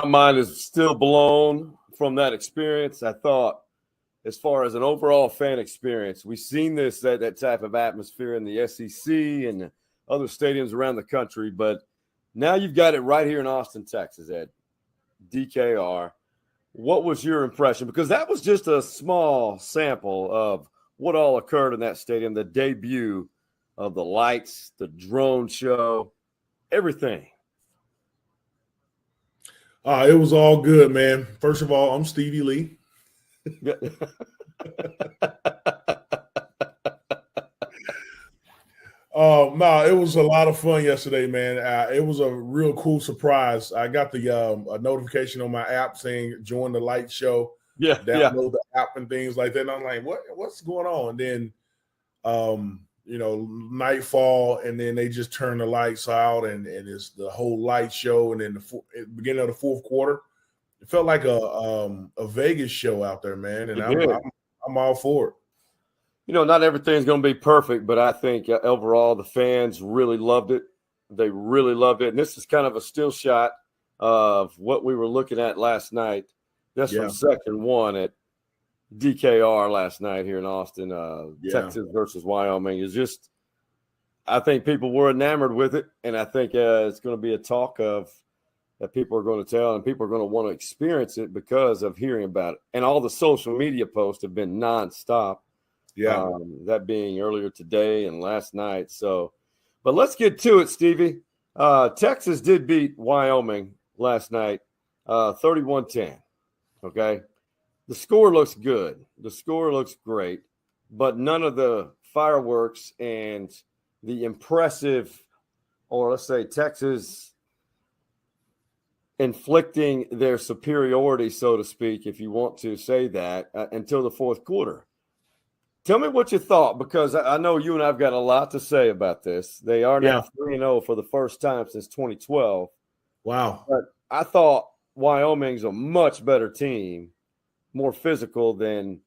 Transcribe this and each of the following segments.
My mind is still blown from that experience. I thought, as far as an overall fan experience, we've seen that type of atmosphere in the SEC and other stadiums around the country, but now you've got it right here in Austin, Texas, at DKR. What was your impression? Because that was just a small sample of what all occurred in that stadium, the debut of the lights, the drone show, everything. It was all good, man. First of all, I'm Stevie Lee. No, it was a lot of fun yesterday, man. It was a real cool surprise. I got the a notification on my app saying join the light show. Download the app and things like that. And I'm like, what's going on? And then nightfall, and then they just turn the lights out, and it's the whole light show. And then the beginning of the fourth quarter, it felt like a Vegas show out there, man. And I'm all for it. Not everything's going to be perfect, but I think overall the fans really loved it. They really loved it. And this is kind of a still shot of what we were looking at last night. That's from Section 1 at DKR last night here in Austin, Texas versus Wyoming. Is just, I think people were enamored with it, and I think it's going to be a talk of that people are going to tell, and people are going to want to experience it because of hearing about it. And all the social media posts have been nonstop. That being earlier today and last night. So, but let's get to it, Stevie. Texas did beat Wyoming last night, 31-10. Okay. The score looks good. The score looks great, but none of the fireworks and the impressive, or let's say Texas inflicting their superiority, so to speak, if you want to say that, until the fourth quarter. Tell me what you thought, because I know you and I've got a lot to say about this. They are now 3-0 for the first time since 2012. Wow. But I thought Wyoming's a much better team, more physical than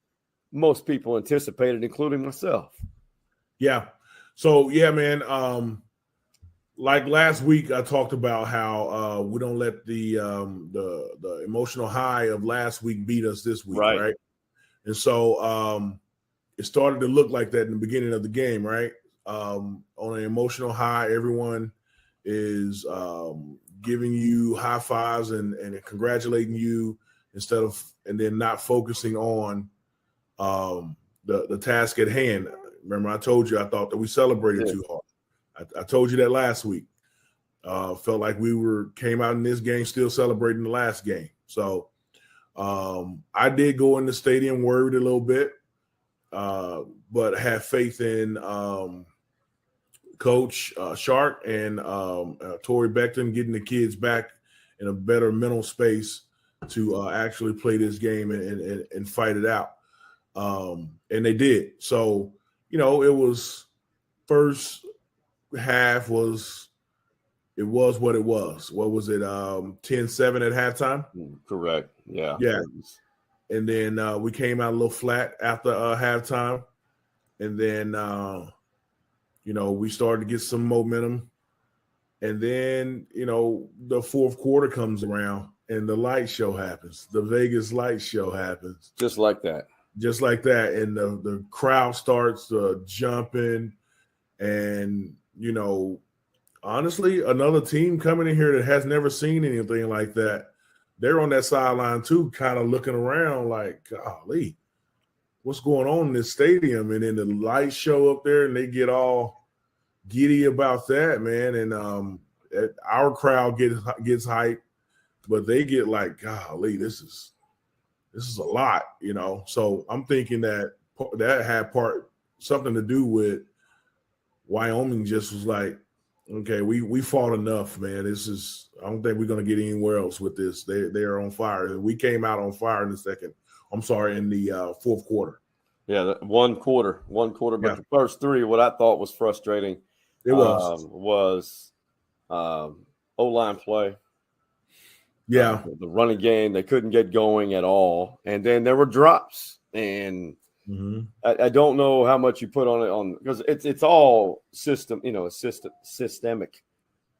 most people anticipated, including myself. Yeah. So, man, like last week I talked about how we don't let the emotional high of last week beat us this week, right? And so it started to look like that in the beginning of the game, right? On an emotional high, everyone is giving you high fives and congratulating you and then not focusing on the task at hand. Remember, I told you I thought that we celebrated too hard. I told you that last week. Felt like we came out in this game still celebrating the last game. So I did go in the stadium worried a little bit. But have faith in Coach Shark and Torrey Beckton getting the kids back in a better mental space to actually play this game and fight it out. And they did. So, it was first half was what it was. What was it? 10-7 at halftime? Correct. Yeah. Yeah. And then we came out a little flat after halftime. And then, we started to get some momentum. And then, the fourth quarter comes around and the light show happens. The Vegas light show happens. Just like that. And the crowd starts jumping. And, honestly, another team coming in here that has never seen anything like that. They're on that sideline too, kind of looking around like, golly, what's going on in this stadium? And then the lights show up there and they get all giddy about that, man. And our crowd gets hyped, but they get like, golly, this is a lot, So I'm thinking that had something to do with Wyoming just was like, okay, we fought enough, man. I don't think we're going to get anywhere else with this. They're on fire. And we came out on fire in the fourth quarter. Yeah, one quarter. But the first three, what I thought was frustrating was O-line play. Yeah. The running game, they couldn't get going at all. And then there were drops. And I don't know how much you put on it because it's all systemic,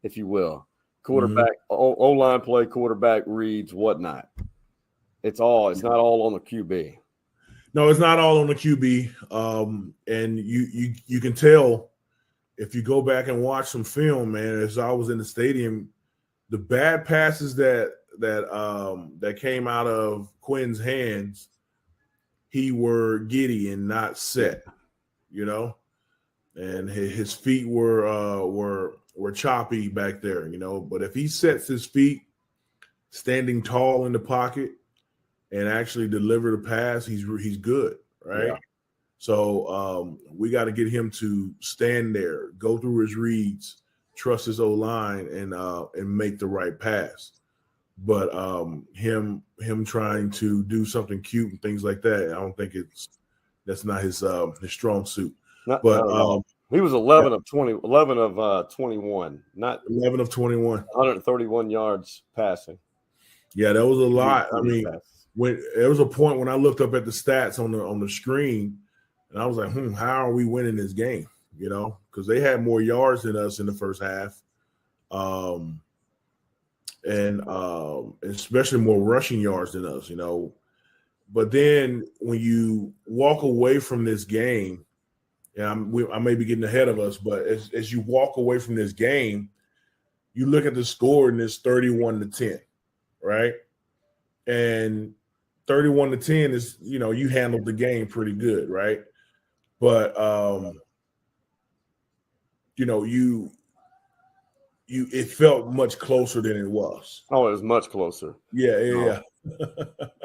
if you will. quarterback, O-line play, quarterback reads, whatnot. It's not all on the QB. No, it's not all on the QB. And you can tell if you go back and watch some film, man, as I was in the stadium, the bad passes that came out of Quinn's hands, he were giddy and not set, and his feet were choppy back there, But if he sets his feet, standing tall in the pocket, and actually deliver the pass, he's good, right? Yeah. So we got to get him to stand there, go through his reads, trust his O-line, and make the right pass. But him trying to do something cute and things like that, I don't think that's not his strong suit. But he was 11 of 21, not 11 of 21, 131 yards passing. Yeah, that was a lot. I mean, when there was a point when I looked up at the stats on the screen, and I was like, how are we winning this game? Because they had more yards than us in the first half, and especially more rushing yards than us. But then when you walk away from this game, and I may be getting ahead of us, but as you walk away from this game, you look at the score and it's 31-10, right? And 31-10 is, you handled the game pretty good, right? But it felt much closer than it was. Oh, it was much closer. Yeah.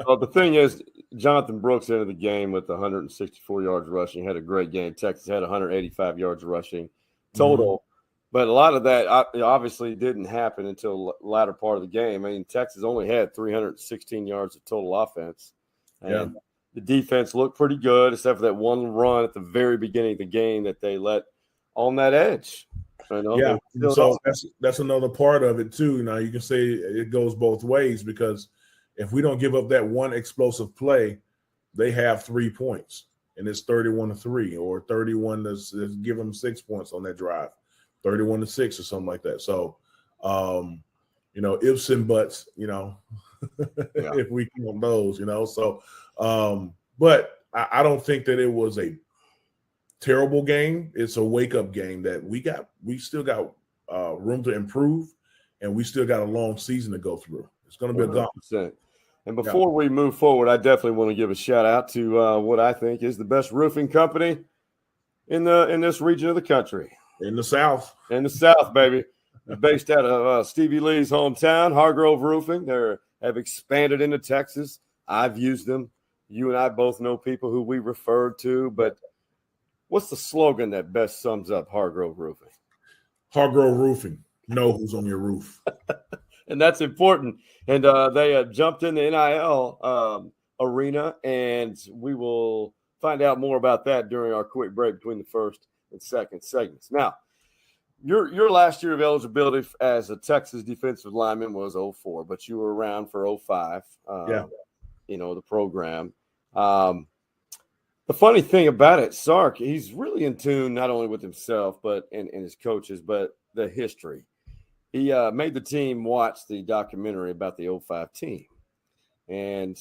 Well, the thing is, Jonathan Brooks entered the game with 164 yards rushing, had a great game. Texas had 185 yards rushing total. Mm-hmm. But a lot of that obviously didn't happen until the latter part of the game. I mean, Texas only had 316 yards of total offense. And the defense looked pretty good, except for that one run at the very beginning of the game that they let on that edge. Yeah, so that's another part of it too. Now you can say it goes both ways, because if we don't give up that one explosive play, they have 3 points, and it's 31-3, or 31 to give them 6 points on that drive, 31-6 or something like that. So, ifs and buts, if we count those, So, but I don't think that it was a terrible game. It's a wake-up game that we still got room to improve, and we still got a long season to go through. It's going to be 100%. A gauntlet. And before we move forward, I definitely want to give a shout out to what I think is the best roofing company in this region of the country. In the South. In the South, baby. Based out of Stevie Lee's hometown, Hargrove Roofing. They have expanded into Texas. I've used them. You and I both know people who we referred to, but what's the slogan that best sums up Hargrove Roofing? Hargrove Roofing. Know who's on your roof. And that's important. And they jumped in the NIL arena, and we will find out more about that during our quick break between the first and second segments. Now, your last year of eligibility as a Texas defensive lineman was 04, but you were around for 05, the program. The funny thing about it, Sark, he's really in tune not only with himself but and his coaches, but the history. He made the team watch the documentary about the 05 team. And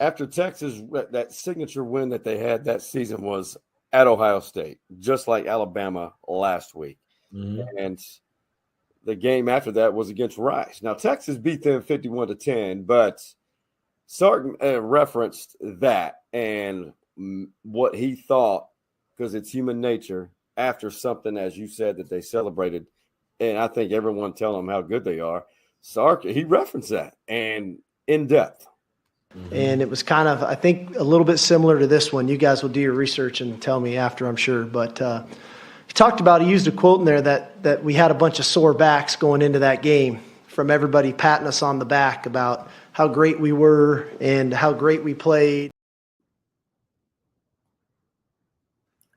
after Texas, that signature win that they had that season was at Ohio State, just like Alabama last week. Mm-hmm. And the game after that was against Rice. Now, Texas beat them 51-10, but Sark referenced that and what he thought, because it's human nature, after something, as you said, that they celebrated, and I think everyone telling them how good they are. Sark, he referenced that, and in depth. And it was kind of, I think, a little bit similar to this one. You guys will do your research and tell me after, I'm sure. But he talked about, he used a quote in there that we had a bunch of sore backs going into that game from everybody patting us on the back about how great we were and how great we played.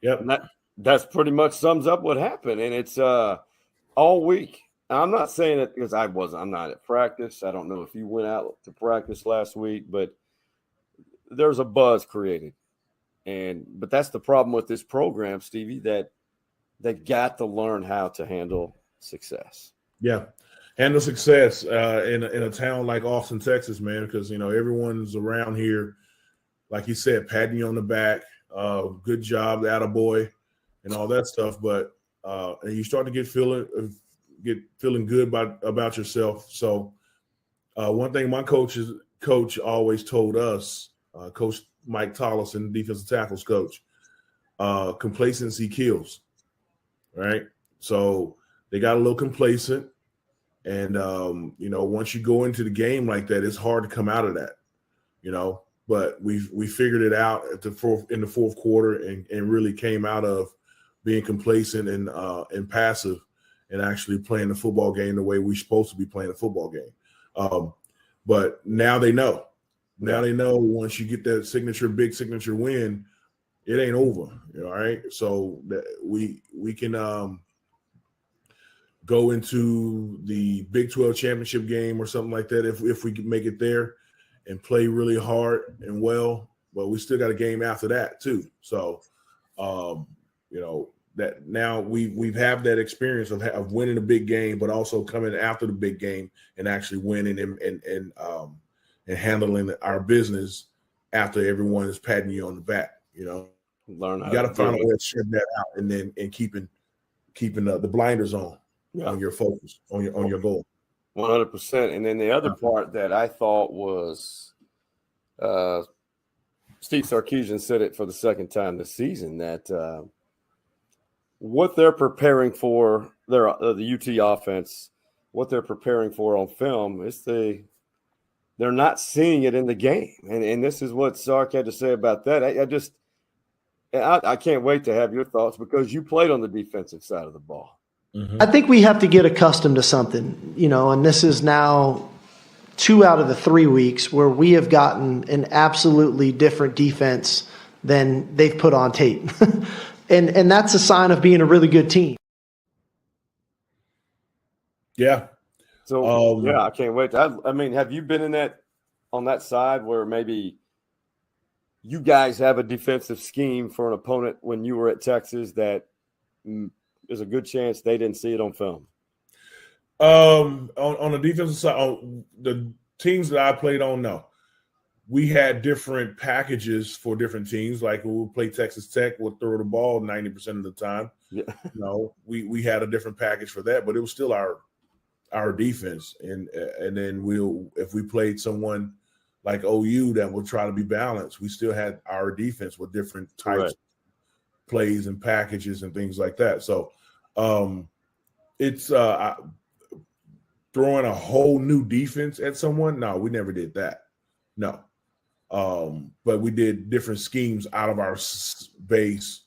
Yep. And that's pretty much sums up what happened. And it's all week. Now, I'm not saying that because I'm not at practice. I don't know if you went out to practice last week, but there's a buzz created. But that's the problem with this program, Stevie, that they got to learn how to handle success. Yeah. handle success in a town like Austin, Texas, man, because, everyone's around here, like you said, patting you on the back, good job, attaboy, and all that stuff. But and you start to get feeling good about yourself. So one thing my coach always told us, Coach Mike Tollison, defensive tackles coach, complacency kills, right? So they got a little complacent. And, once you go into the game like that, it's hard to come out of that, but we figured it out in the fourth quarter and really came out of being complacent and passive and actually playing the football game the way we're supposed to be playing the football game. But now they know. Now they know once you get that big signature win, it ain't over. All right. So that we can go into the Big 12 championship game or something like that if we can make it there and play really hard and well. But we still got a game after that too. So, that now we've have that experience of winning a big game, but also coming after the big game and actually winning and handling our business after everyone is patting you on the back. Learn how you got to find a way to shed that out and keeping the blinders on. On your focus, on your goal. 100%. And then the other part that I thought was Steve Sarkisian said it for the second time this season, that what they're preparing for, the UT offense, what they're preparing for on film is they're not seeing it in the game. And this is what Sark had to say about that. I can't wait to have your thoughts because you played on the defensive side of the ball. Mm-hmm. I think we have to get accustomed to something, and this is now 2 out of the 3 weeks where we have gotten an absolutely different defense than they've put on tape. and that's a sign of being a really good team. Yeah. So, I can't wait. I mean, have you been on that side where maybe you guys have a defensive scheme for an opponent when you were at Texas that there's a good chance they didn't see it on film? On the defensive side, on the teams that I played on, no. We had different packages for different teams. Like when we play Texas Tech, we'll throw the ball 90% of the time. Yeah. We had a different package for that, but it was still our defense. And then if we played someone like OU that would try to be balanced, we still had our defense with different types of plays and packages and things like that. So it's throwing a whole new defense at someone. No, we never did that. No. But we did different schemes out of our base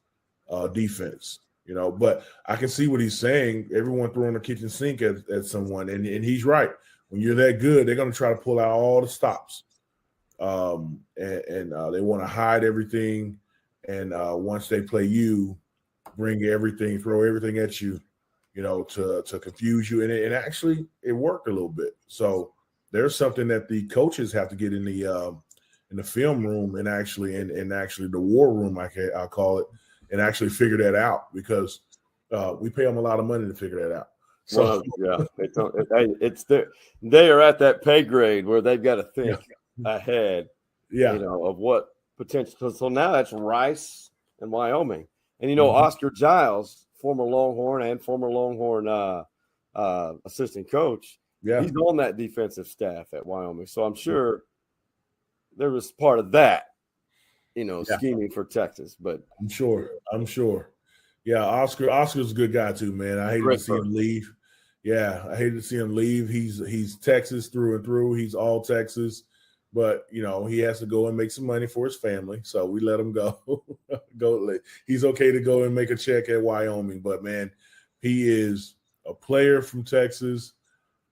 defense, but I can see what he's saying. Everyone throwing a kitchen sink at someone, and he's right. When you're that good, they're going to try to pull out all the stops. And they want to hide everything. And once they play you, bring everything, throw everything at you, to confuse you. And actually, it worked a little bit. So there's something that the coaches have to get in the film room and actually the war room, I'll call it, and actually figure that out because we pay them a lot of money to figure that out. So they are at that pay grade where they've got to think ahead, of what potential. So now that's Rice and Wyoming, and Oscar Giles, former Longhorn and former Longhorn assistant coach. Yeah, he's on that defensive staff at Wyoming, so I'm sure there was part of that, scheming for Texas. But I'm sure. Yeah, Oscar's a good guy too, man. I hated to see him leave. Yeah, I hated to see him leave. He's Texas through and through. He's all Texas. But, he has to go and make some money for his family. So we let him go. He's okay to go and make a check at Wyoming. But, man, he is a player from Texas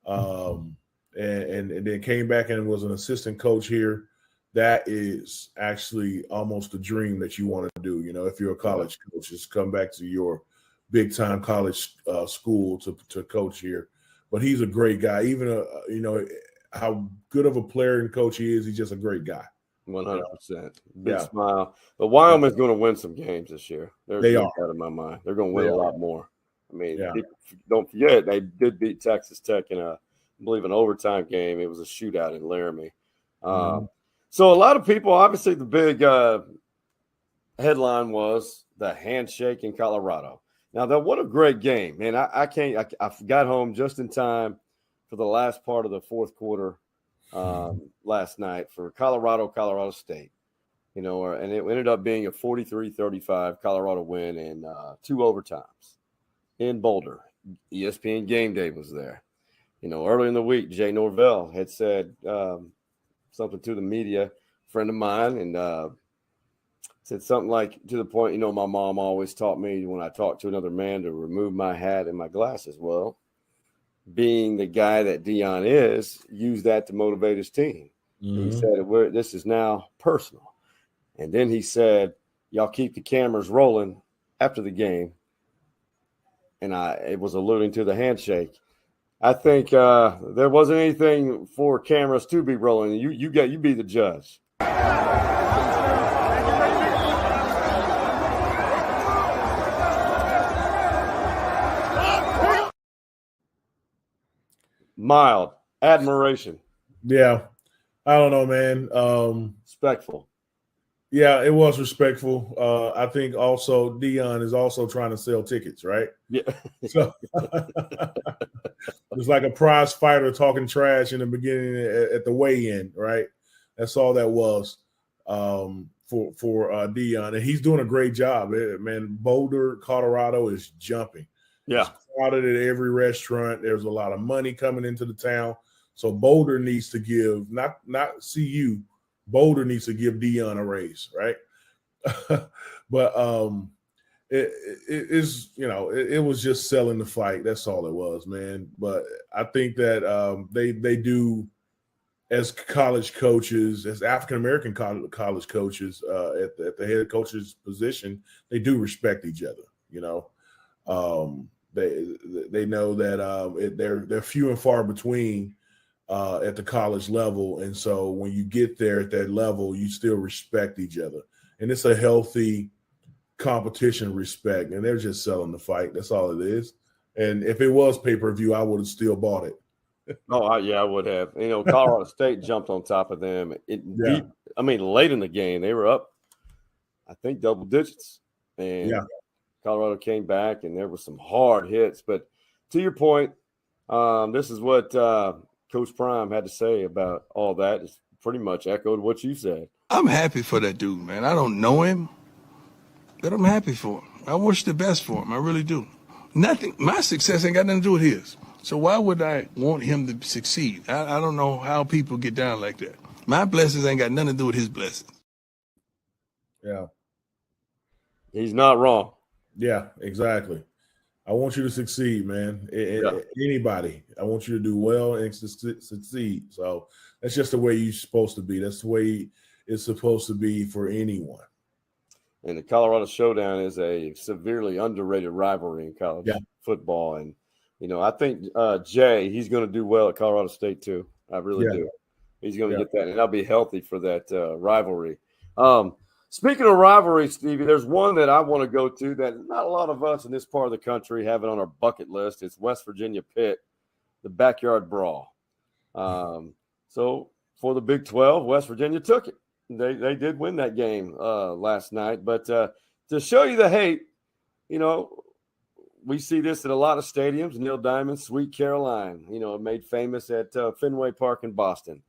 and then came back and was an assistant coach here. That is actually almost a dream that you want to do. If you're a college coach, just come back to your big-time college school to coach here. But he's a great guy. Even, how good of a player and coach he is, he's just a great guy. 100%. Big smile. But Wyoming's going to win some games this year. They are. Out of my mind. They're going to win a lot more. I mean, don't forget, they did beat Texas Tech in a I believe, an overtime game. It was a shootout in Laramie. So a lot of people, obviously, the big headline was the handshake in Colorado. Now, what a great game, man! I got home just in time for the last part of the fourth quarter last night for Colorado State. And it ended up being a 43-35 Colorado win in 2 overtimes in Boulder. ESPN Game Day was there. Earlier in the week, Jay Norvell had said something to the media, friend of mine, and said something like, to the point, my mom always taught me when I talked to another man to remove my hat and my glasses. Well, being the guy that Deion is, use that to motivate his team. He said, this is now personal. And then he said, y'all keep the cameras rolling after the game. And it was alluding to the handshake. I think there wasn't anything for cameras to be rolling. You be the judge. Mild admiration. Yeah. I don't know, man. Respectful. Yeah, it was respectful. I think also Deion is also trying to sell tickets, right? Yeah. So it's like a prize fighter talking trash in the beginning at the weigh-in, right? That's all that was for Deion, and he's doing a great job, man. Boulder, Colorado is jumping. Yeah, it's crowded at every restaurant. There's a lot of money coming into the town, so Boulder needs to give not CU. Boulder needs to give Deion a raise, right? But it was just selling the fight. That's all it was, man. But I think that they do, as college coaches, as African American college coaches at the head coach's position, they do respect each other. They know that they're few and far between. At the college level. And so when you get there at that level, you still respect each other. And it's a healthy competition respect. And they're just selling the fight. That's all it is. And if it was pay-per-view, I would have still bought it. I would have. Colorado State jumped on top of them. Late in the game, they were up, I think, double digits. And Colorado came back, and there were some hard hits. But to your point, this is what Coach Prime had to say about all that. It's pretty much echoed what you said. I'm happy for that dude, man. I don't know him, but I'm happy for him. I wish the best for him. I really do. Nothing. My success ain't got nothing to do with his. So why would I want him to succeed? I don't know how people get down like that. My blessings ain't got nothing to do with his blessings. Yeah. He's not wrong. Yeah, exactly. I want you to succeed, man. Anybody. I want you to do well and succeed. So that's just the way you're supposed to be. That's the way it's supposed to be for anyone. And the Colorado Showdown is a severely underrated rivalry in college football. And, I think Jay, he's going to do well at Colorado State too. I really do. He's going to get that, and that'll be healthy for that rivalry. Speaking of rivalry, Stevie, there's one that I want to go to that not a lot of us in this part of the country have it on our bucket list. It's West Virginia Pitt, the Backyard Brawl. So for the Big 12, West Virginia took it. They did win that game last night. But to show you the hate, we see this at a lot of stadiums. Neil Diamond, Sweet Caroline, made famous at Fenway Park in Boston.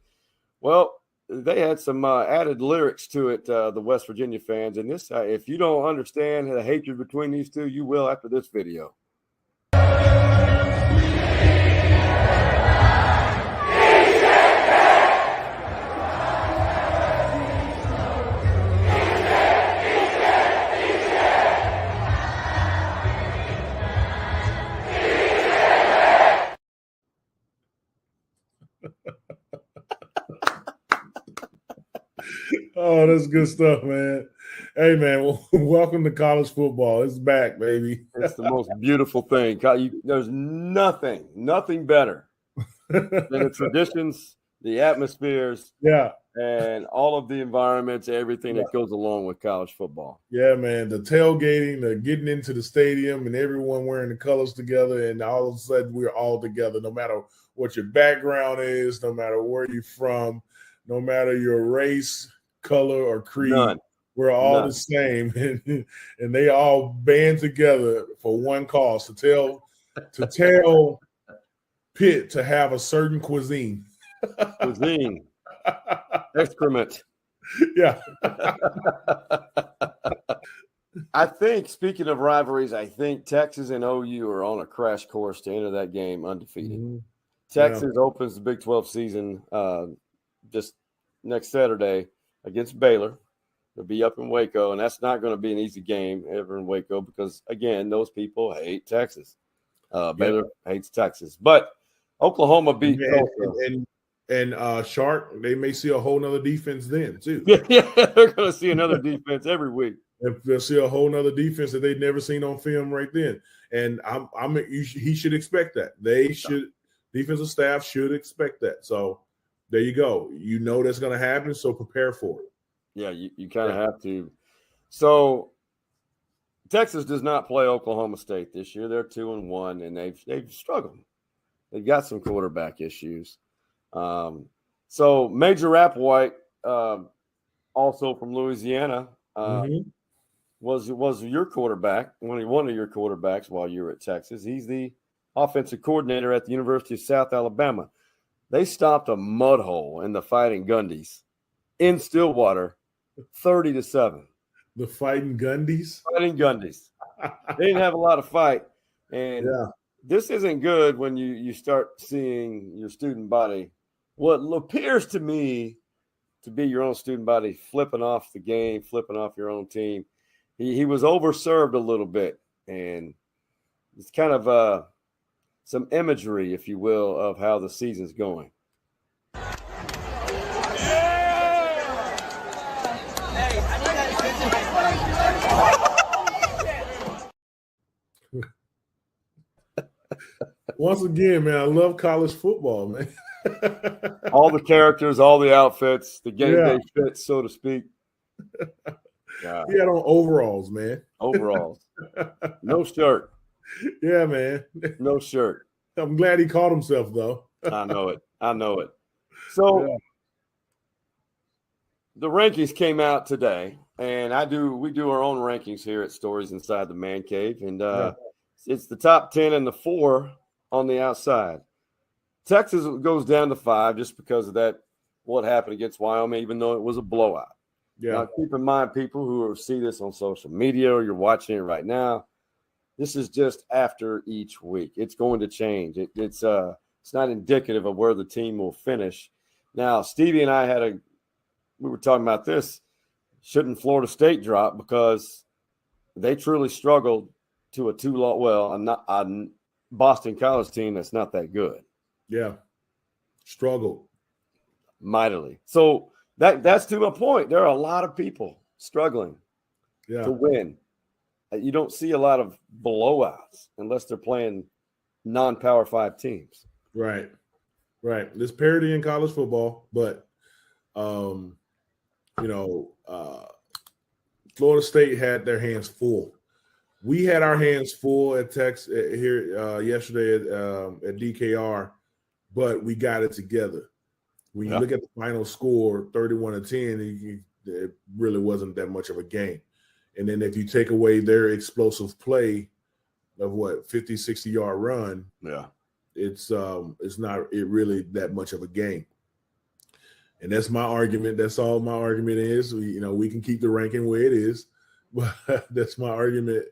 Well, they had some added lyrics to it, the West Virginia fans. And this, if you don't understand the hatred between these two, you will after this video. Oh, that's good stuff, man. Hey, man, welcome to college football. It's back, baby. It's the most beautiful thing. There's nothing better than the traditions, the atmospheres, and all of the environments, everything that goes along with college football. Yeah, man. The tailgating, the getting into the stadium, and everyone wearing the colors together, and all of a sudden we're all together, no matter what your background is, no matter where you're from, no matter your race, color, or creed. None. We're all the same, and they all band together for one cause to tell Pitt to have a certain cuisine. Cuisine. Excrement. Yeah. I think, speaking of rivalries, I think Texas and OU are on a crash course to enter that game undefeated. Mm-hmm. Texas opens the Big 12 season just next Saturday against Baylor. They'll be up in Waco, and that's not going to be an easy game ever in Waco because, again, those people hate Texas. Baylor hates Texas. But Oklahoma beat Tulsa. And Shark, they may see a whole nother defense then, too. Yeah, they're going to see another defense every week. They'll see a whole nother defense that they've never seen on film right then. And he should expect that. Defensive staff should expect that. So there you go. You know that's going to happen, so prepare for it. Yeah, you kind of have to. So Texas does not play Oklahoma State this year. They're 2-1, and they've struggled. They've got some quarterback issues. So Major Applewhite, also from Louisiana, was your quarterback, one of your quarterbacks while you were at Texas. He's the offensive coordinator at the University of South Alabama. They stopped a mud hole in the Fighting Gundies in Stillwater, 30-7. The Fighting Gundies? Fighting Gundies. They didn't have a lot of fight. And this isn't good when you start seeing your student body, what appears to me to be your own student body, flipping off the game, flipping off your own team. He was overserved a little bit. And it's kind of some imagery, if you will, of how the season's going. Once again, man, I love college football, man. All the characters, all the outfits, the game day fits, so to speak. He had on overalls, man. Overalls. No shirt. Yeah, man. No shirt. I'm glad he caught himself, though. I know it. So the rankings came out today, and we do our own rankings here at Stories Inside the Man Cave, and it's the top 10 and the 4 on the outside. Texas goes down to 5 just because of that, what happened against Wyoming, even though it was a blowout. Yeah. Now, keep in mind, people who see this on social media or you're watching it right now, this is just after each week. It's going to change. It's not indicative of where the team will finish. Now, Stevie and I we were talking about this. Shouldn't Florida State drop because they truly struggled to a Boston College team that's not that good. Yeah. Struggled mightily. So that's to my point. There are a lot of people struggling to win. You don't see a lot of blowouts unless they're playing non-Power 5 teams. Right. There's parity in college football, but Florida State had their hands full. We had our hands full at Texas here yesterday at DKR, but we got it together. When you look at the final score, 31-10, it really wasn't that much of a game. And then if you take away their explosive play of 50, 60-yard run, it's not really that much of a game. And that's my argument. That's all my argument is. We can keep the ranking where it is, but that's my argument.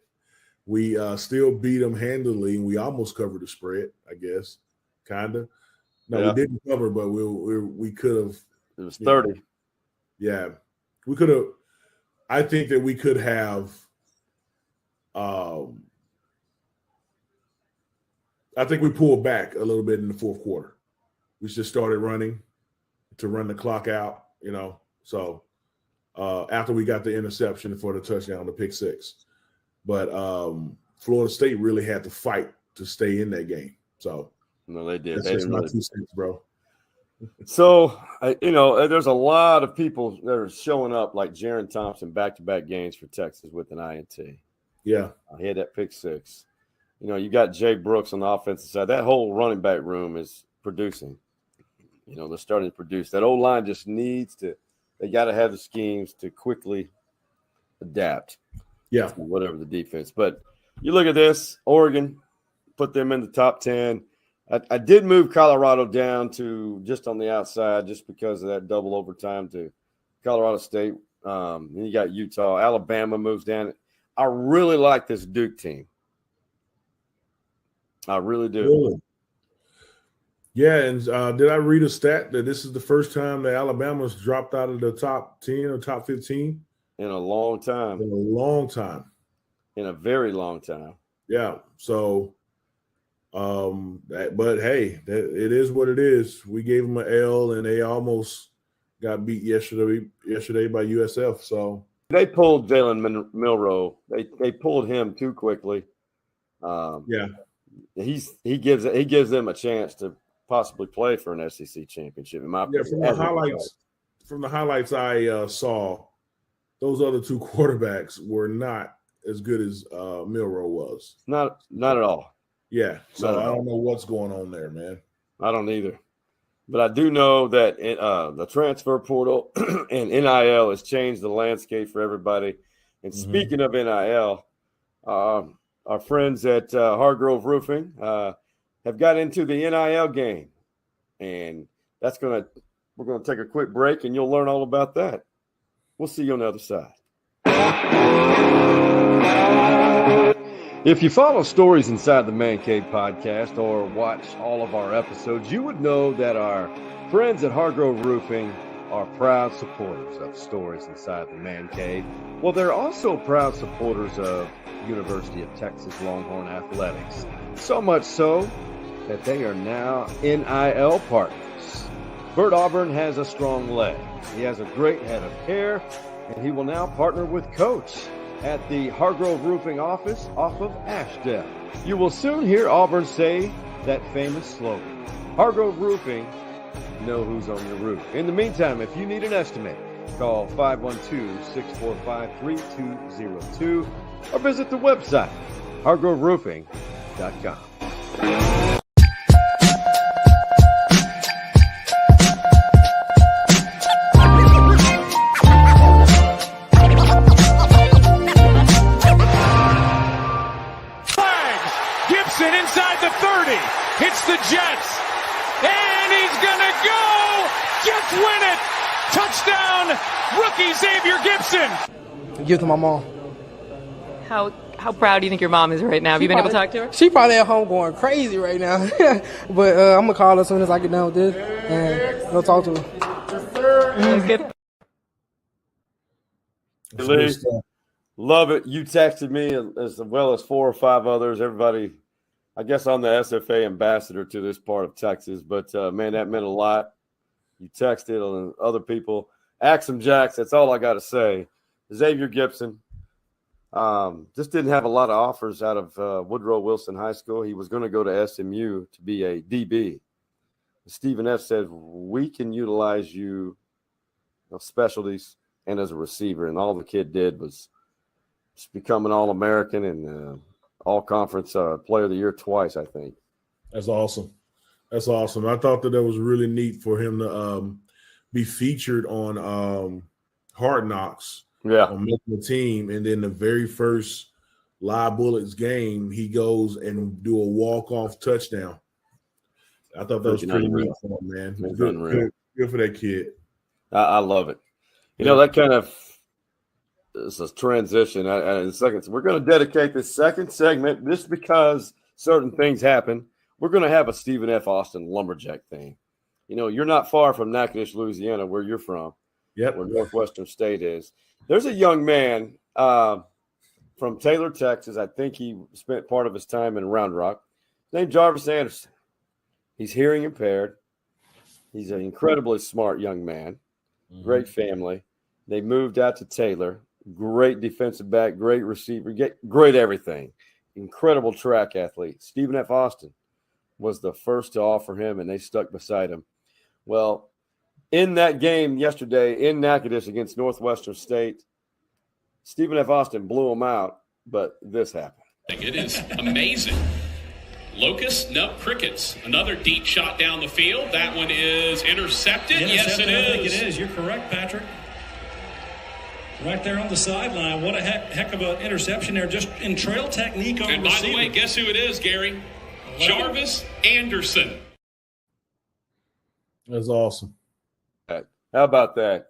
We still beat them handily, and we almost covered the spread, I guess, kind of. No, we didn't cover, but we could have. It was 30. We could have. I think that we could have. I think we pulled back a little bit in the fourth quarter. We just started running to run the clock out, So after we got the interception for the touchdown, the pick six. But Florida State really had to fight to stay in that game. So no, they did. That's just my 2 cents, bro. So, there's a lot of people that are showing up like Jaron Thompson, back-to-back games for Texas with an INT. Yeah. He had that pick six. You got Jay Brooks on the offensive side. That whole running back room is producing. They're starting to produce. That old line just needs to – they got to have the schemes to quickly adapt. Yeah. To whatever the defense. But you look at this, Oregon, put them in the top 10. I did move Colorado down to just on the outside just because of that double overtime to Colorado State. Then you got Utah. Alabama moves down. I really like this Duke team. I really do. Really? Yeah, and did I read a stat that this is the first time that Alabama's dropped out of the top 10 or top 15? In a long time. In a long time. In a very long time. Yeah. So, but hey, it is what it is. We gave them an L, and they almost got beat yesterday by USF. So they pulled Jalen Milroe. They pulled him too quickly. Yeah. He gives them a chance to possibly play for an SEC championship. In my opinion. From the highlights I saw, those other two quarterbacks were not as good as Milroe was. Not at all. Yeah. So I don't know what's going on there, man. I don't either. But I do know that the transfer portal and NIL has changed the landscape for everybody. And speaking of NIL, our friends at Hargrove Roofing have got into the NIL game. And we're going to take a quick break, and you'll learn all about that. We'll see you on the other side. If you follow Stories Inside the Man Cave podcast or watch all of our episodes, you would know that our friends at Hargrove Roofing are proud supporters of Stories Inside the Man Cave. Well, they're also proud supporters of University of Texas Longhorn Athletics. So much so that they are now NIL partners. Bert Auburn has a strong leg. He has a great head of hair, and he will now partner with Coach at the Hargrove Roofing office off of Ashdale. You will soon hear Auburn say that famous slogan, Hargrove Roofing, know who's on your roof. In the meantime, if you need an estimate, call 512-645-3202 or visit the website, hargroveroofing.com. Inside the 30, hits the Jets, and he's gonna go! Jets win it! Touchdown, rookie Xavier Gibson! Give it to my mom. How proud do you think your mom is right now? Have you been able to talk to her? She probably at home going crazy right now. But I'm going to call her as soon as I get done with this and go talk to her. That's good. Lee, love it. You texted me as well as 4 or 5 others. Everybody, I guess I'm the SFA ambassador to this part of Texas, but man, that meant a lot. You texted on other people. Axum Jacks, that's all I got to say. Xavier Gibson just didn't have a lot of offers out of Woodrow Wilson High School. He was going to go to SMU to be a DB. Stephen F. said, we can utilize you specialties and as a receiver. And all the kid did was just become an All-American and All-Conference Player of the Year twice, I think. That's awesome. That's awesome. I thought that was really neat for him to be featured on Hard Knocks. Yeah. On making the team. And then the very first Live Bullets game, he goes and do a walk-off touchdown. I thought that was pretty neat for him, man. Good for that kid. I love it. You know, that kind of is a transition. In seconds, we're going to dedicate this second segment just because certain things happen. We're going to have a Stephen F. Austin Lumberjack thing. You know, you're not far from Natchitoches, Louisiana, where you're from. Yep. Where Northwestern State is. There's a young man from Taylor, Texas. I think he spent part of his time in Round Rock, named Jarvis Anderson. He's hearing impaired. He's an incredibly smart young man. Great family. They moved out to Taylor. Great defensive back, great receiver, great everything. Incredible track athlete. Stephen F. Austin was the first to offer him, and they stuck beside him. Well, in that game yesterday in Natchitoches against Northwestern State, Stephen F. Austin blew them out, but this happened. It is amazing. Locust, no, crickets. Another deep shot down the field. That one is intercepted. Yes, it is. I think it is. You're correct, Patrick. Right there on the sideline. What a heck of an interception there. Just in trail technique on and by the way, guess who it is, Gary? Jarvis Anderson. That's awesome. How about that?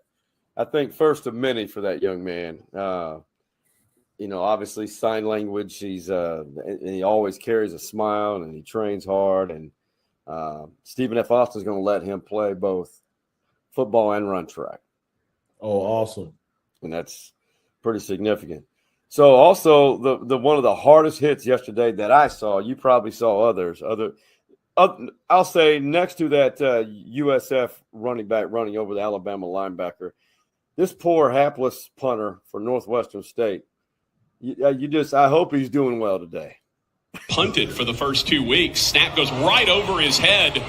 I think first of many for that young man. Obviously sign language. And he always carries a smile and he trains hard. And Stephen F. Austin is going to let him play both football and run track. Oh, awesome. And that's pretty significant. So also the one of the hardest hits yesterday that I saw, you probably saw others. I'll say next to that USF running back running over the Alabama linebacker, this poor hapless punter for Northwestern State. I hope he's doing well today. Punted for the first 2 weeks. Snap goes right over his head.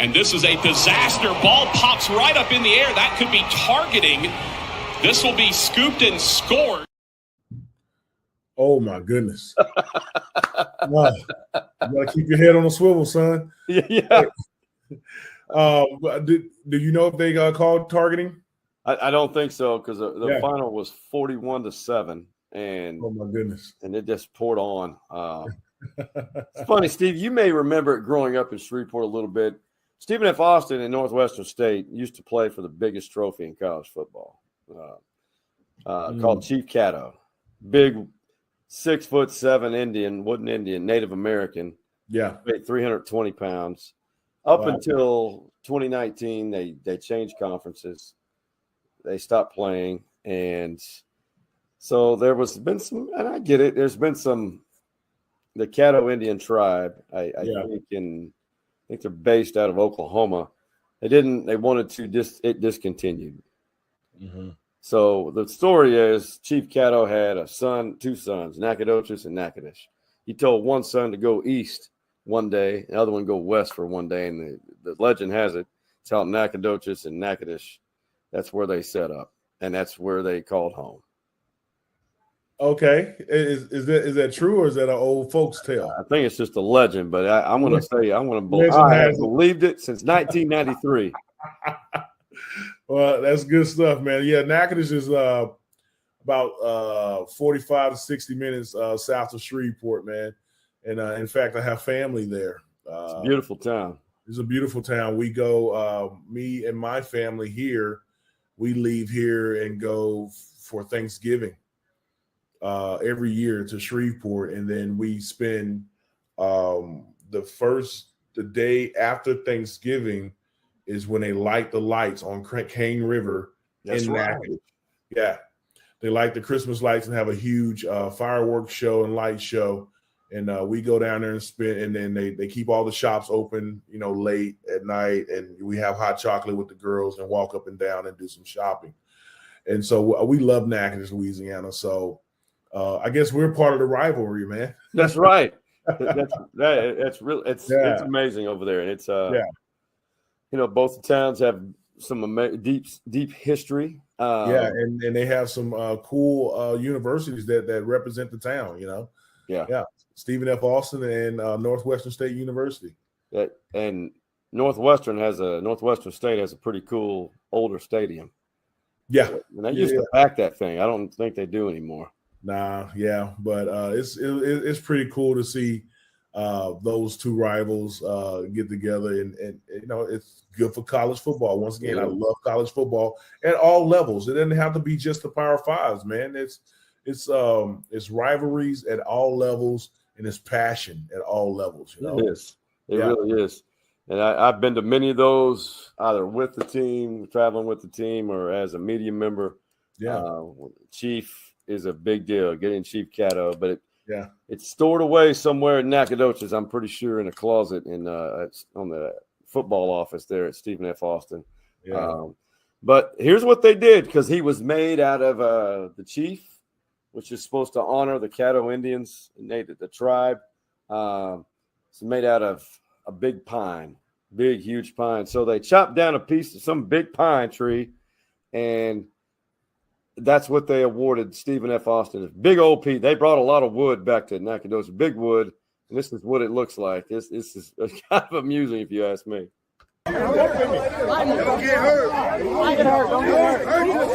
And this is a disaster. Ball pops right up in the air. That could be targeting. This will be scooped and scored. Oh, my goodness. Wow. You got to keep your head on a swivel, son. Yeah. Do you know if they got called targeting? I don't think so because the final was 41-7. And oh, my goodness. And it just poured on. It's funny, Steve, you may remember it growing up in Shreveport a little bit. Stephen F. Austin in Northwestern State used to play for the biggest trophy in college football. Called Chief Caddo. Big 6'7" wooden Indian, Native American. Yeah. Weighed 320 pounds. Up until 2019, they changed conferences. They stopped playing. And so been some, and I get it, there's been some, the Caddo Indian tribe, I think they're based out of Oklahoma. They wanted to it discontinued. Mm-hmm. So the story is Chief Caddo had two sons, Nacogdoches and Natchitoches. He told one son to go east one day, the other one go west for one day. And the legend has it's out Nacogdoches and Natchitoches. That's where they set up, and that's where they called home. Okay, is that true, or is that an old folks' tale? I think it's just a legend, but I'm going to say I have believed it since 1993. Well, that's good stuff, man. Yeah, Natchitoches is about 45 to 60 minutes south of Shreveport, man. And in fact, I have family there. It's a beautiful town. It's a beautiful town. We go, me and my family here, we leave here and go for Thanksgiving every year to Shreveport. And then we spend the day after Thanksgiving is when they light the lights on Cane River. That's in right. Natchitoches. Yeah. They light the Christmas lights and have a huge fireworks show and light show. And we go down there and spend, and then they keep all the shops open, late at night. And we have hot chocolate with the girls and walk up and down and do some shopping. And so we love Natchitoches, Louisiana. So I guess we're part of the rivalry, man. That's right. That's real. It's amazing over there. And it's, both the towns have some deep history. And they have some cool universities that represent the town, Yeah. Stephen F. Austin and Northwestern State University. And Northwestern State has a pretty cool older stadium. Yeah. And they used to pack that thing. I don't think they do anymore. Nah, yeah. But it's pretty cool to see those two rivals get together. And it's good for college football. Once again, I love college football at all levels. It doesn't have to be just the Power Fives, man. It's rivalries at all levels, and it's passion at all levels. It is. It really is. And I've been to many of those, either with the team, traveling with the team, or as a media member. Yeah. Chief is a big deal, getting Chief Caddo, but it's stored away somewhere in Nacogdoches, I'm pretty sure, in a closet it's on the football office there at Stephen F. Austin. Yeah. But here's what they did, because he was made out of the chief, which is supposed to honor the Caddo Indians, the tribe. It's made out of a big pine. Big, huge pine. So they chopped down a piece of some big pine tree, and that's what they awarded Stephen F. Austin. Big old piece. They brought a lot of wood back to Nacogdoches, big wood, and this is what it looks like. This is kind of amusing if you ask me. Don't get hurt. Don't get hurt. Don't get hurt.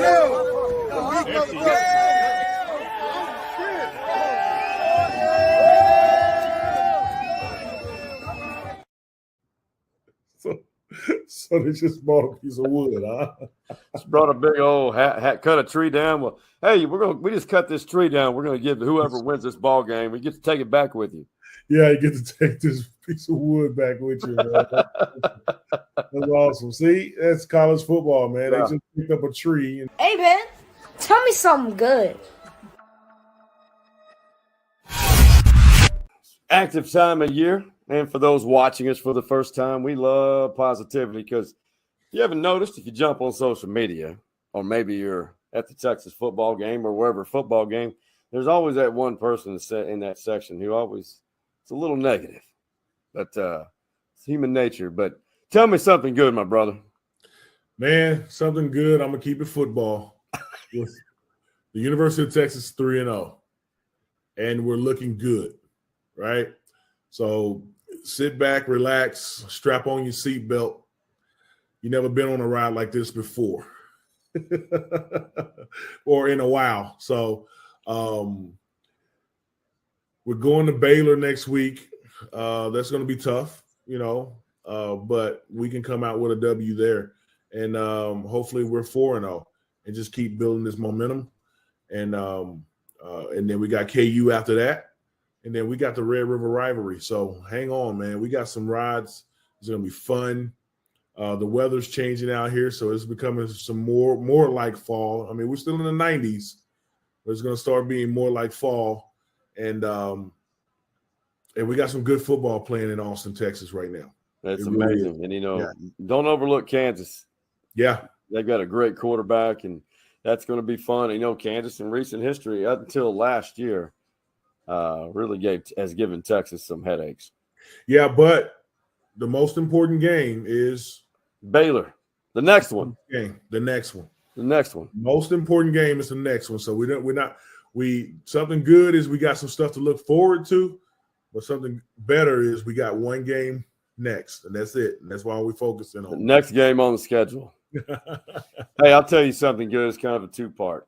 So they just bought a piece of wood, huh? Just brought a big old hat, cut a tree down. Well, hey, we just cut this tree down. We're gonna give whoever wins this ball game, we get to take it back with you. Yeah, you get to take this piece of wood back with you, man. That's awesome. See, that's college football, man. Yeah. They just picked up a tree. Hey, man, tell me something good. Active time of year. And for those watching us for the first time, we love positivity because you haven't noticed, if you jump on social media, or maybe you're at the Texas football game or wherever football game, there's always that one person in that section who always – it's a little negative. But it's human nature. But tell me something good, my brother. Man, something good. I'm going to keep it football. The University of Texas 3-0. And we're looking good, right? So sit back, relax, strap on your seatbelt. You've never been on a ride like this before or in a while. So we're going to Baylor next week. That's going to be tough, but we can come out with a W there. And hopefully we're 4-0 and just keep building this momentum. And then we got KU after that. And then we got the Red River rivalry. So hang on, man. We got some rides. It's going to be fun. The weather's changing out here, so it's becoming some more like fall. I mean, we're still in the 90s, but it's going to start being more like fall. And we got some good football playing in Austin, Texas right now. That's amazing. Really, and, don't overlook Kansas. Yeah. They've got a great quarterback, and that's going to be fun. Kansas in recent history, up until last year, really has given Texas some headaches. Yeah, but the most important game is Baylor. The next one. The next one. Most important game is the next one. So something good is we got some stuff to look forward to, but something better is we got one game next, and that's it. And that's why we're focusing on the next game on the schedule. Hey, I'll tell you something good. It's kind of a two-part.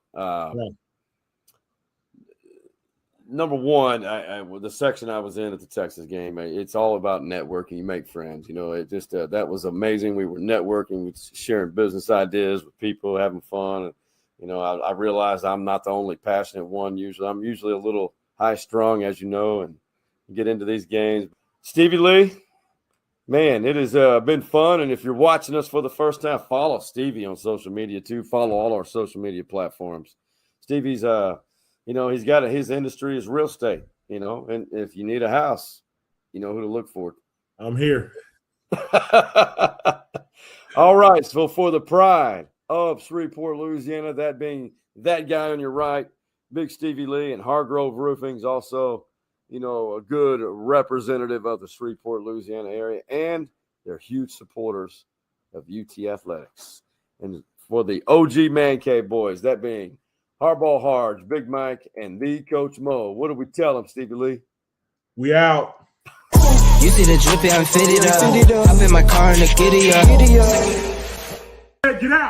Number one, the section I was in at the Texas game, it's all about networking. You make friends. It just that was amazing. We were networking, sharing business ideas with people, having fun. And, I realized I'm not the only passionate one. I'm usually a little high-strung, as you know, and get into these games. Stevie Lee, man, it has been fun. And if you're watching us for the first time, follow Stevie on social media too. Follow all our social media platforms. Stevie's he's got his industry is real estate, and if you need a house, you know who to look for. I'm here. All right. So for the pride of Shreveport, Louisiana, that being that guy on your right, Big Stevie Lee, and Hargrove Roofing is also, a good representative of the Shreveport, Louisiana area, and they're huge supporters of UT Athletics. And for the OG Man Cave boys, that being Hardball Harge, Big Mike, and the Coach Mo. What do we tell them, Stevie Lee? We out. You see the drippy, I'm fitted up. Hop in my car and the giddy up. Get out.